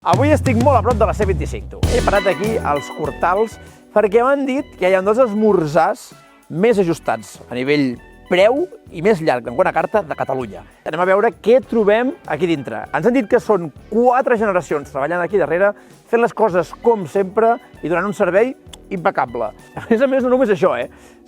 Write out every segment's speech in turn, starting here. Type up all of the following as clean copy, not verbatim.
Avui estic molt a prop de la C25, tu. He parat aquí als Cortals perquè m'han dit que hi ha dos esmorzars més ajustats a nivell preu i més llarg en quant a carta de Catalunya. Anem a veure què trobem aquí dintre. Ens han dit que són 4 generacions treballant aquí darrere, fent les coses com sempre i donant un servei impecable. A més, no només això,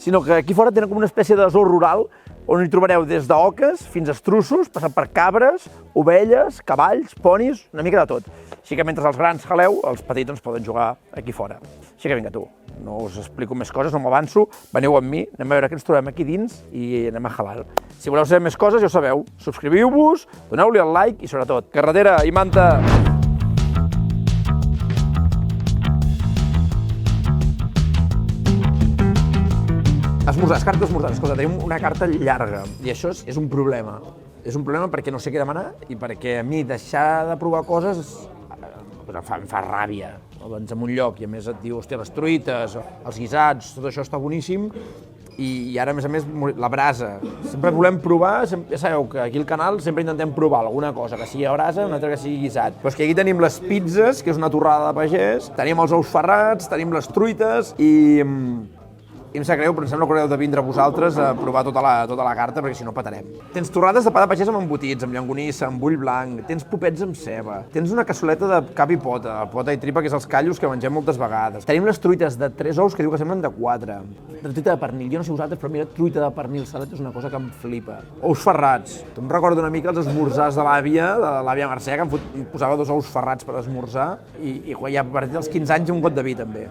sinó que aquí fora tenen com una espècie de zoo rural on hi trobareu des d'oques fins a estrussos, passant per cabres, ovelles, cavalls, ponis, una mica de tot. Així que mentre els grans jaleu, els petits ens poden jugar aquí fora. Així que vinga tu, no us explico més coses, no m'avanço, veniu amb mi, anem a veure què ens trobem aquí dins i anem a jalar. Si voleu saber més coses, ja ho sabeu, subscriviu-vos, doneu-li el like i sobretot, carretera i manta! Esmorzars, carta d'esmorzars. Escolta, tenim una carta llarga i això és un problema. És un problema perquè no sé què demanar i perquè a mi deixar de provar coses em fa ràbia. Vens a un lloc i a més et diu, hòstia, les truites, els guisats, tot això està boníssim i ara, a més, la brasa. Sempre volem provar, ja sabeu que aquí al canal sempre intentem provar alguna cosa, que sigui a brasa, una altra que sigui guisat. Però és que aquí tenim les pizzas, que és una torrada de pagès, tenim els ous ferrats, tenim les truites i em sap greu, però em sembla que haureu de vindre vosaltres a provar tota la carta, perquè si no patarem. Tens torrades de pa de pagès amb embotits, amb llonganissa, amb bull blanc, tens popets amb ceba, tens una cassoleta de cap i pota, pota i tripa, que és els callos que mengem moltes vegades. Tenim les truites de 3 ous que diu que semblen de 4. La truita de pernil, jo no sé vosaltres, però mira, truita de pernil salat és una cosa que em flipa. Ous ferrats. Em recordo una mica els esmorzars de l'àvia Mercè, que em posava 2 ous ferrats per esmorzar i ja a partir dels 15 anys un got de vi també.